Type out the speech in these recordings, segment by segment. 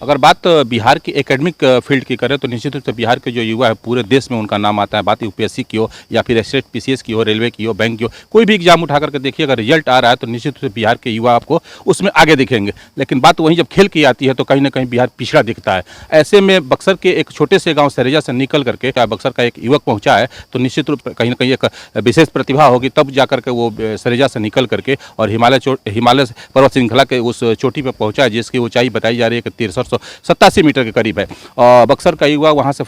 अगर बात बिहार की एकेडमिक फील्ड की करें तो निश्चित रूप से बिहार के जो युवा है पूरे देश में उनका नाम आता है। बात यूपीएससी की हो या फिर स्टेट पीसीएस की हो, रेलवे की हो, बैंक की हो, कोई भी एग्जाम उठा करके देखिए, अगर रिजल्ट आ रहा है तो निश्चित रूप से बिहार के युवा आपको उसमें आगे दिखेंगे। लेकिन बात वहीं जब खेल की आती है तो कहीं ना कहीं बिहार पिछड़ा दिखता है। ऐसे में बक्सर के एक छोटे से गाँव सरेजा से निकल करके क्या बक्सर का एक युवक पहुँचा है तो निश्चित रूप कहीं ना कहीं एक विशेष प्रतिभा होगी, तब जा करके वो सरेजा से निकल करके और हिमालय पर्वत श्रृंखला के उस चोटी पर पहुंचा है जिसकी ऊंचाई बताई जा रही है कि 1387 मीटर के करीब है। और बक्सर का युवा वहां से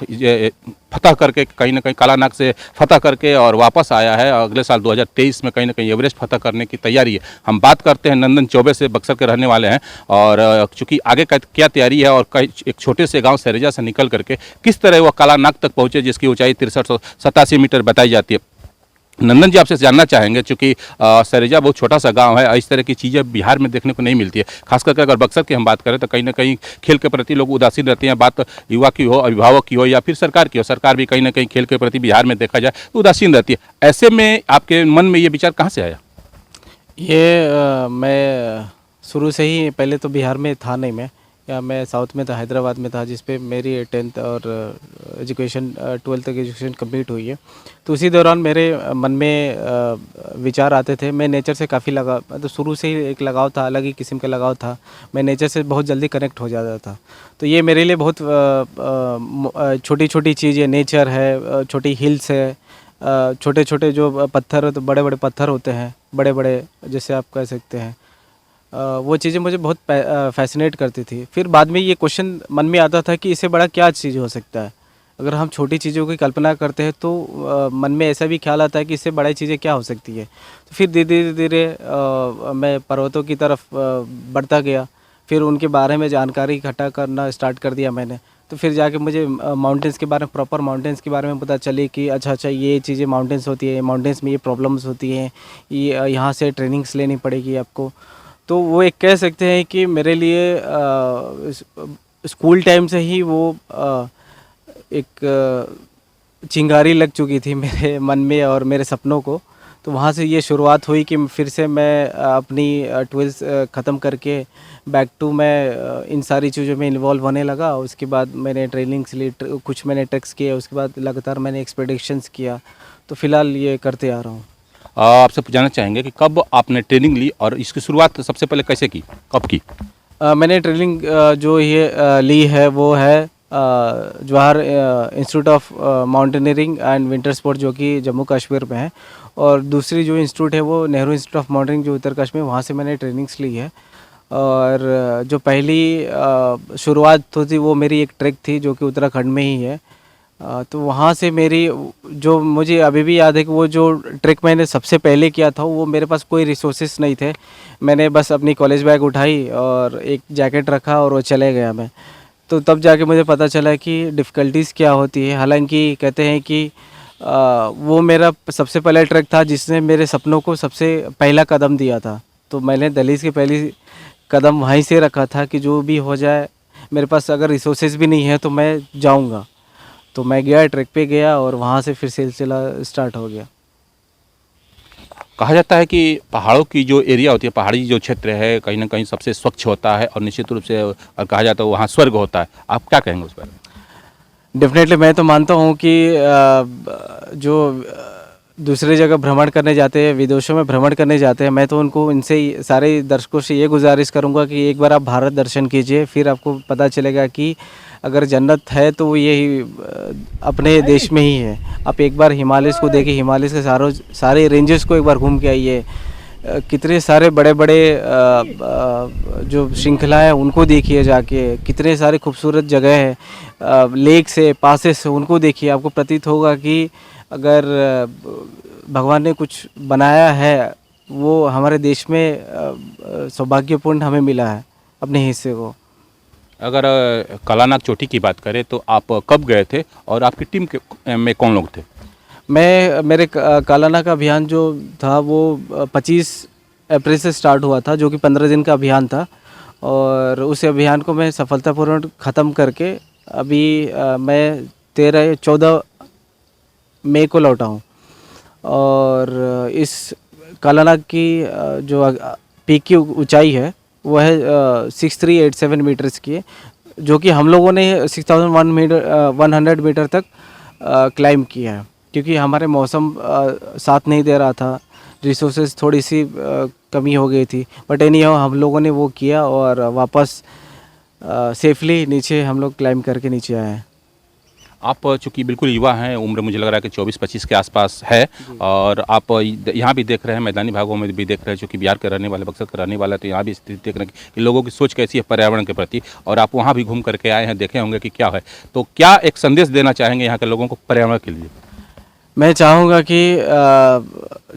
फतह करके कहीं ना कहीं कालानाग से फतह करके और वापस आया है। अगले साल 2023 में कहीं ना कहीं एवरेस्ट फतह करने की तैयारी है। हम बात करते हैं नंदन चौबे से, बक्सर के रहने वाले हैं, और चूंकि आगे का क्या तैयारी है और एक छोटे से गाँव सरेजा से निकल करके किस तरह वह कालानाग तक पहुंचे जिसकी ऊंचाई 1387 मीटर बताई जाती है। नंदन जी, आपसे जानना चाहेंगे, चूंकि सरेजा बहुत छोटा सा गांव है, इस तरह की चीज़ें बिहार में देखने को नहीं मिलती है। खास करके अगर बक्सर की हम बात करें तो कहीं ना कहीं खेल के प्रति लोग उदासीन रहते हैं। बात युवा की हो, अभिभावक की हो या फिर सरकार की हो, सरकार भी कहीं ना कहीं खेल के प्रति बिहार में देखा जाए तो उदासीन रहती है। ऐसे में आपके मन में ये विचार कहाँ से आया? मैं शुरू से ही, पहले तो बिहार में था नहीं मैं साउथ में था, हैदराबाद में था, जिस पे मेरी 10th और एजुकेशन 12th तक एजुकेशन कंप्लीट हुई है। तो उसी दौरान मेरे मन में विचार आते थे। मैं नेचर से काफ़ी लगाव, तो शुरू से ही एक लगाव था, अलग ही किस्म का लगाव था। मैं नेचर से बहुत जल्दी कनेक्ट हो जाता था। तो ये मेरे लिए बहुत छोटी छोटी चीज़ें, नेचर है, छोटी हिल्स है, छोटे छोटे जो पत्थर, तो बड़े बड़े पत्थर होते हैं, बड़े बड़े जैसे आप कह सकते हैं, वो चीज़ें मुझे बहुत फैसिनेट करती थी। फिर बाद में ये क्वेश्चन मन में आता था कि इससे बड़ा क्या चीज़ हो सकता है। अगर हम छोटी चीज़ों की कल्पना करते हैं तो मन में ऐसा भी ख्याल आता है कि इससे बड़ी चीज़ें क्या हो सकती है। तो फिर धीरे धीरे मैं पर्वतों की तरफ बढ़ता गया। फिर उनके बारे में जानकारी इकट्ठा करना स्टार्ट कर दिया मैंने। तो फिर जाके मुझे माउंटेन्स के बारे में, प्रॉपर माउंटेन्स के बारे में पता चली कि अच्छा ये चीज़ें माउंटेन्स होती है, माउंटेन्स में ये प्रॉब्लम्स होती हैं, ये यहाँ से ट्रेनिंग्स लेनी पड़ेगी आपको। तो वो एक कह सकते हैं कि मेरे लिए स्कूल टाइम से ही वो एक चिंगारी लग चुकी थी मेरे मन में और मेरे सपनों को। तो वहाँ से ये शुरुआत हुई कि फिर से मैं अपनी 12th ख़त्म करके बैक टू मैं इन सारी चीज़ों में इन्वॉल्व होने लगा। उसके बाद मैंने ट्रेनिंग्स ली, कुछ मैंने ट्रैक्स किए, उसके बाद लगातार मैंने एक्सपेडिशंस किया। तो फ़िलहाल ये करते आ रहा हूँ। आपसे जानना चाहेंगे कि कब आपने ट्रेनिंग ली और इसकी शुरुआत सबसे पहले कैसे की, कब की? मैंने ट्रेनिंग जो ये ली है वो है Jawahar institute of mountaineering and winter sport, जो कि जम्मू कश्मीर में है। और दूसरी जो इंस्टीट्यूट है वो नेहरू इंस्टीट्यूट ऑफ माउंटेनिंग, जो उत्तर कश्मीर, वहाँ से मैंने ट्रेनिंग्स ली है। और जो पहली शुरुआत होती वो मेरी एक ट्रैक थी जो कि उत्तराखंड में ही है। तो वहाँ से मेरी, जो मुझे अभी भी याद है कि वो जो ट्रैक मैंने सबसे पहले किया था, वो मेरे पास कोई रिसोर्सेस नहीं थे। मैंने बस अपनी कॉलेज बैग उठाई और एक जैकेट रखा और वो चले गया मैं। तो तब जाके मुझे पता चला कि डिफ़िकल्टीज़ क्या होती है। हालांकि कहते हैं कि वो मेरा सबसे पहला ट्रैक था जिसने मेरे सपनों को सबसे पहला कदम दिया था। तो मैंने दहलीज की पहली कदम वहीं से रखा था कि जो भी हो जाए, मेरे पास अगर रिसोर्सेज भी नहीं है तो मैं जाऊंगा। तो मैं गया, ट्रैक पे गया और वहाँ से फिर सिलसिला स्टार्ट हो गया। कहा जाता है कि पहाड़ों की जो एरिया होती है, पहाड़ी जो क्षेत्र है, कहीं ना कहीं सबसे स्वच्छ होता है और निश्चित रूप से और कहा जाता है वहाँ स्वर्ग होता है। आप क्या कहेंगे उस बारे में? डेफिनेटली मैं तो मानता हूँ कि जो दूसरे जगह भ्रमण करने जाते हैं, विदेशों में भ्रमण करने जाते हैं, मैं तो उनको, इनसे सारे दर्शकों से ये गुजारिश करूँगा कि एक बार आप भारत दर्शन कीजिए, फिर आपको पता चलेगा कि अगर जन्नत है तो वो यही अपने देश में ही है। आप एक बार हिमालयस को देखिए, हिमालयस के सारे रेंजेस को एक बार घूम के आइए। कितने सारे बड़े बड़े जो श्रृंखला है उनको देखिए जाके, कितने सारे खूबसूरत जगह है, लेक से, पासेस से, उनको देखिए। आपको प्रतीत होगा कि अगर भगवान ने कुछ बनाया है वो हमारे देश में सौभाग्यपूर्ण हमें मिला है अपने हिस्से को। अगर कालानाग चोटी की बात करें तो आप कब गए थे और आपकी टीम में कौन लोग थे? मेरे कालानाग का अभियान जो था वो 25 अप्रैल से स्टार्ट हुआ था, जो कि 15 दिन का अभियान था। और उस अभियान को मैं सफलतापूर्वक ख़त्म करके अभी मैं 14 मई को लौटा हूँ। और इस कालानाग की जो पीक की ऊंचाई है वो है 6387 मीटर्स की है। जो कि हम लोगों ने 6100 मीटर तक क्लाइम किया है, क्योंकि हमारे मौसम साथ नहीं दे रहा था, रिसोर्सेज थोड़ी सी कमी हो गई थी, बट एनी हाउ हम लोगों ने वो किया और वापस सेफली नीचे हम लोग क्लाइम करके नीचे आए हैं। आप चूंकि बिल्कुल युवा हैं, उम्र मुझे लग रहा है कि 24-25 के आसपास है, और आप यहाँ भी देख रहे हैं, मैदानी भागों में भी देख रहे हैं, चूंकि बिहार के रहने वाले, बक्सर के रहने वाला है, तो यहाँ भी स्थिति देख रहे हैं कि लोगों की सोच कैसी है पर्यावरण के प्रति, और आप वहाँ भी घूम करके आए हैं, देखे होंगे कि क्या है। तो क्या एक संदेश देना चाहेंगे यहाँ के लोगों को पर्यावरण के लिए? मैं चाहूँगा कि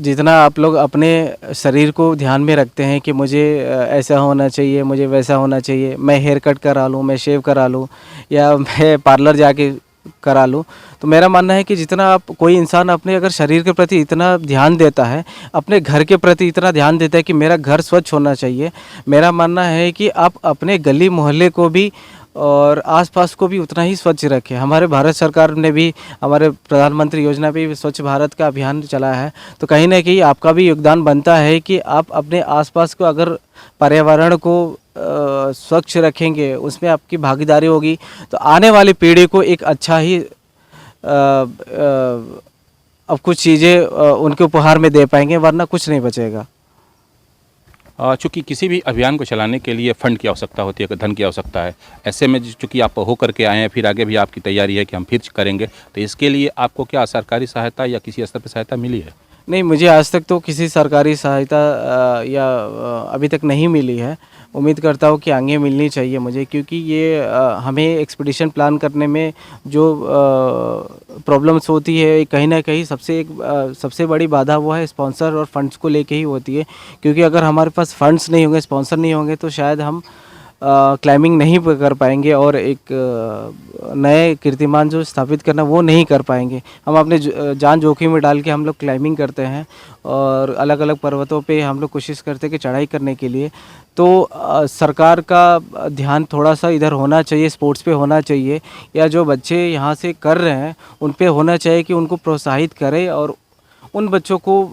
जितना आप लोग अपने शरीर को ध्यान में रखते हैं कि मुझे ऐसा होना चाहिए, मुझे वैसा होना चाहिए, मैं हेयर कट करा लूँ, मैं शेव करा लूँ, या मैं पार्लर जाके करा लूँ, तो मेरा मानना है कि जितना आप कोई इंसान अपने अगर शरीर के प्रति इतना ध्यान देता है, अपने घर के प्रति इतना ध्यान देता है कि मेरा घर स्वच्छ होना चाहिए, मेरा मानना है कि आप अपने गली मोहल्ले को भी और आसपास को भी उतना ही स्वच्छ रखें। हमारे भारत सरकार ने भी, हमारे प्रधानमंत्री योजना भी स्वच्छ भारत का अभियान चलाया है, तो कहीं ना कहीं आपका भी योगदान बनता है कि आप अपने आसपास को अगर पर्यावरण को स्वच्छ रखेंगे, उसमें आपकी भागीदारी होगी, तो आने वाली पीढ़ी को एक अच्छा ही अब कुछ चीज़ें उनके उपहार में दे पाएंगे, वरना कुछ नहीं बचेगा। चूँकि किसी भी अभियान को चलाने के लिए फंड की आवश्यकता होती है, धन की आवश्यकता है। ऐसे में चूँकि आप हो करके आए हैं, फिर आगे भी आपकी तैयारी है कि हम फिर करेंगे, तो इसके लिए आपको क्या सरकारी सहायता या किसी स्तर पर सहायता मिली है? नहीं, मुझे आज तक तो किसी सरकारी सहायता या अभी तक नहीं मिली है। उम्मीद करता हूँ कि आगे मिलनी चाहिए मुझे, क्योंकि ये हमें एक्सपीडिशन प्लान करने में जो प्रॉब्लम्स होती है, कहीं ना कहीं सबसे बड़ी बाधा वो है स्पॉन्सर और फंड्स को लेके ही होती है, क्योंकि अगर हमारे पास फंड्स नहीं होंगे, स्पॉन्सर नहीं होंगे, तो शायद हम क्लाइंबिंग नहीं कर पाएंगे और एक नए कीर्तिमान जो स्थापित करना वो नहीं कर पाएंगे। हम अपने जान जोखिम में डाल के हम लोग क्लाइंबिंग करते हैं और अलग अलग पर्वतों पे हम लोग कोशिश करते हैं कि चढ़ाई करने के लिए, तो सरकार का ध्यान थोड़ा सा इधर होना चाहिए, स्पोर्ट्स पे होना चाहिए, या जो बच्चे यहाँ से कर रहे हैं उन पे होना चाहिए कि उनको प्रोत्साहित करें और उन बच्चों को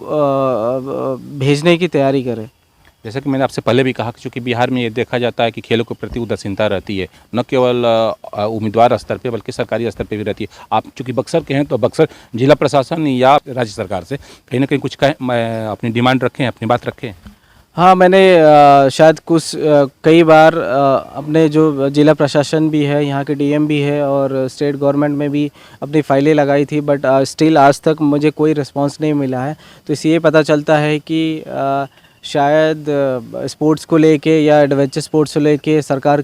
भेजने की तैयारी करें। जैसा कि मैंने आपसे पहले भी कहा कि चूँकि बिहार में ये देखा जाता है कि खेलों के प्रति उदासीनता रहती है, न केवल उम्मीदवार स्तर पे बल्कि सरकारी स्तर पे भी रहती है। आप चूँकि बक्सर के हैं, तो बक्सर जिला प्रशासन या राज्य सरकार से कहीं ना कहीं कुछ अपनी डिमांड रखें, अपनी बात रखें? हाँ, मैंने शायद कुछ कई बार अपने जो जिला प्रशासन भी है, यहाँ के डीएम भी है और स्टेट गवर्नमेंट में भी अपनी फाइलें लगाई थी, बट स्टिल आज तक मुझे कोई रिस्पांस नहीं मिला है। तो इससे ये पता चलता है कि शायद स्पोर्ट्स को लेके या एडवेंचर स्पोर्ट्स को लेके सरकार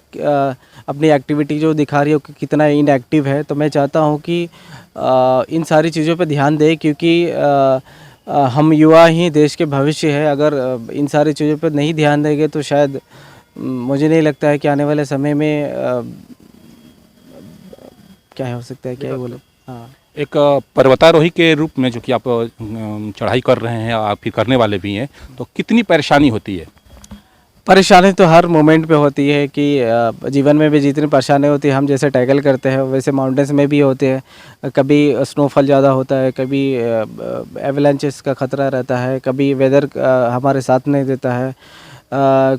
अपनी एक्टिविटी जो दिखा रही है कि कितना इनएक्टिव है। तो मैं चाहता हूँ कि इन सारी चीज़ों पे ध्यान दें, क्योंकि हम युवा ही देश के भविष्य है। अगर इन सारी चीज़ों पर नहीं ध्यान देंगे तो शायद मुझे नहीं लगता है कि आने वाले समय में क्या हो सकता है, क्या बोले। हाँ, एक पर्वतारोही के रूप में जो कि आप चढ़ाई कर रहे हैं, आप फिर करने वाले भी हैं, तो कितनी परेशानी होती है? परेशानी तो हर मोमेंट पे होती है कि जीवन में भी जितनी परेशानी होती है हम जैसे टैकल करते हैं वैसे माउंटेन्स में भी होते हैं। कभी स्नोफॉल ज़्यादा होता है, कभी एवलांचेस का ख़तरा रहता है, कभी वेदर हमारे साथ नहीं देता है,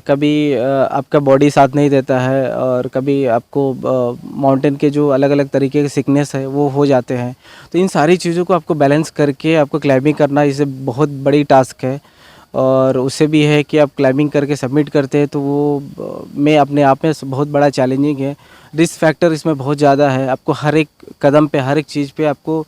कभी आपका बॉडी साथ नहीं देता है, और कभी आपको माउंटेन के जो अलग अलग तरीके के सिकनेस है वो हो जाते हैं। तो इन सारी चीज़ों को आपको बैलेंस करके आपको क्लाइंबिंग करना, इसे बहुत बड़ी टास्क है। और उससे भी है कि आप क्लाइंबिंग करके सबमिट करते हैं तो वो में अपने आप में बहुत बड़ा चैलेंजिंग है। रिस्क फैक्टर इसमें बहुत ज़्यादा है। आपको हर एक कदम पे, हर एक चीज़ पे आपको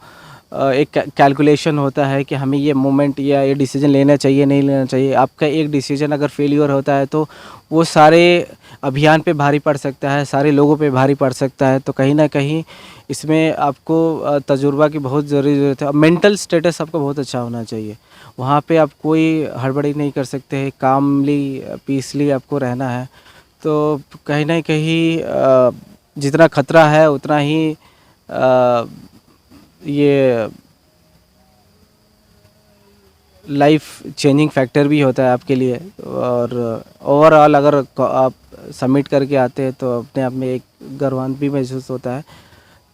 एक कैलकुलेशन होता है कि हमें ये मोमेंट या ये डिसीजन लेना चाहिए, नहीं लेना चाहिए। आपका एक डिसीजन अगर फेलियर होता है तो वो सारे अभियान पे भारी पड़ सकता है, सारे लोगों पे भारी पड़ सकता है। तो कहीं ना कहीं इसमें आपको तजुर्बा की बहुत ज़रूरत है। मेंटल स्टेटस आपका बहुत अच्छा होना चाहिए। वहाँ पे आप कोई हड़बड़ी नहीं कर सकते हैं, कामली पीसली आपको रहना है। तो कहीं ना कहीं जितना खतरा है उतना ही ये लाइफ चेंजिंग फैक्टर भी होता है आपके लिए। और ओवरऑल अगर आप सबमिट करके आते हैं तो अपने आप में एक गर्वान्वित भी महसूस होता है।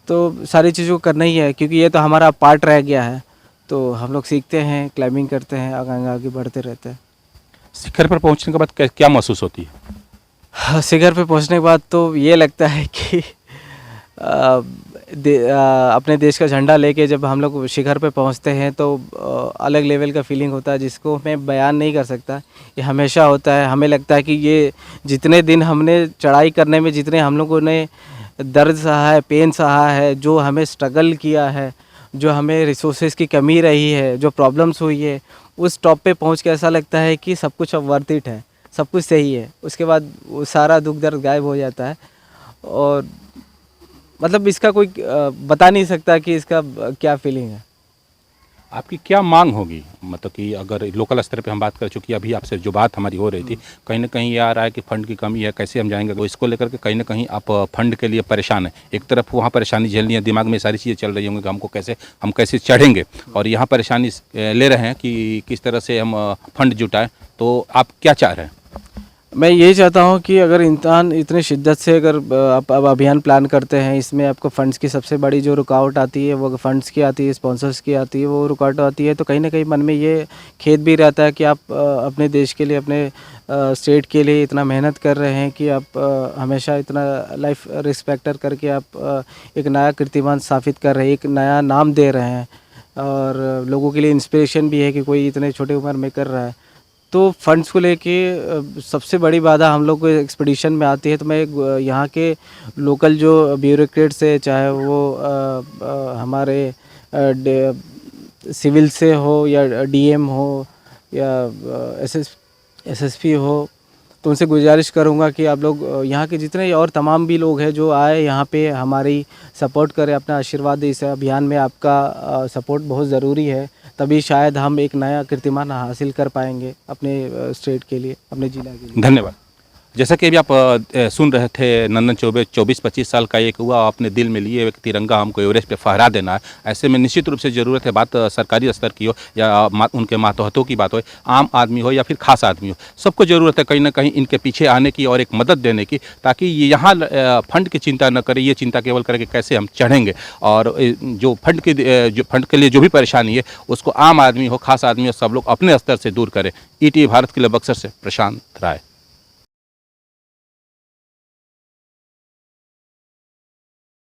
तो सारी चीज़ों को करना ही है, क्योंकि ये तो हमारा पार्ट रह गया है। तो हम लोग सीखते हैं, क्लाइंबिंग करते हैं, आगे आगे बढ़ते रहते हैं। शिखर पर पहुंचने के बाद क्या महसूस होती है? हाँ, शिखर पे पहुंचने के बाद तो ये लगता है कि अपने देश का झंडा लेके जब हम लोग शिखर पे पहुंचते हैं तो अलग लेवल का फीलिंग होता है जिसको मैं बयान नहीं कर सकता। ये हमेशा होता है। हमें लगता है कि ये जितने दिन हमने चढ़ाई करने में जितने हम लोगों ने दर्द सहा है, पेन सहा है, जो हमें स्ट्रगल किया है, जो हमें रिसोर्सेज की कमी रही है, जो प्रॉब्लम्स हुई है, उस टॉप पे पहुंच के ऐसा लगता है कि सब कुछ अब वर्थ इट है, सब कुछ सही है। उसके बाद वो सारा दुख दर्द गायब हो जाता है और मतलब इसका कोई बता नहीं सकता कि इसका क्या फीलिंग है। आपकी क्या मांग होगी, मतलब कि अगर लोकल स्तर पे हम बात कर चूँकि अभी आपसे जो बात हमारी हो रही थी, कहीं ना कहीं ये आ रहा है कि फंड की कमी है, कैसे हम जाएंगे, तो इसको लेकर के कहीं ना कहीं आप फंड के लिए परेशान हैं। एक तरफ वहाँ परेशानी झेलनी है, दिमाग में सारी चीज़ें चल रही होंगी कि हम कैसे चढ़ेंगे, और यहाँ परेशानी ले रहे हैं कि किस तरह से हम फंड जुटाएं। तो आप क्या चाह रहे हैं? मैं यही चाहता हूँ कि अगर इंसान इतने शिद्दत से अगर आप अब अभियान प्लान करते हैं, इसमें आपको फंड्स की सबसे बड़ी जो रुकावट आती है वो फंड्स की आती है, स्पॉन्सर्स की आती है, वो रुकावट आती है, तो कहीं ना कहीं मन में ये खेद भी रहता है कि आप अपने देश के लिए, अपने स्टेट के लिए इतना मेहनत कर रहे हैं कि आप हमेशा इतना लाइफ रिस्पेक्टर करके आप एक नया कीर्तिमान स्थापित कर रहे हैं, एक नया नाम दे रहे हैं और लोगों के लिए इंस्पिरेशन भी है कि कोई इतने छोटे उम्र में कर रहा है। तो फंड्स को लेके सबसे बड़ी बाधा हम लोग को एक्सपीडिशन में आती है। तो मैं यहाँ के लोकल जो ब्यूरोक्रेट्स है, चाहे वो हमारे सिविल से हो या डीएम हो या एसएसपी हो, तो उनसे गुजारिश करूँगा कि आप लोग यहाँ के जितने और तमाम भी लोग हैं जो आए यहाँ पे हमारी सपोर्ट करें, अपना आशीर्वाद दें। इस अभियान में आपका सपोर्ट बहुत ज़रूरी है, तभी शायद हम एक नया कीर्तिमान हासिल कर पाएंगे अपने स्टेट के लिए, अपने ज़िला के लिए। धन्यवाद। जैसा कि अभी आप सुन रहे थे, नंदन चौबे 24-25 साल का एक हुआ, अपने दिल में लिए एक तिरंगा हमको एवरेस्ट पे फहरा देना है। ऐसे में निश्चित रूप से ज़रूरत है, बात सरकारी स्तर की हो या उनके मातहतों की बात हो, आम आदमी हो या फिर खास आदमी हो, सबको ज़रूरत है कहीं ना कहीं इनके पीछे आने की और एक मदद देने की, ताकि ये यहाँ फंड की चिंता न करें, ये चिंता केवल करें कि कैसे हम चढ़ेंगे। और जो फंड के लिए जो भी परेशानी है उसको आम आदमी हो, खास आदमी हो, सब लोग अपने स्तर से दूर करें। ईटीवी भारत के लिए बक्सर से प्रशांत राय।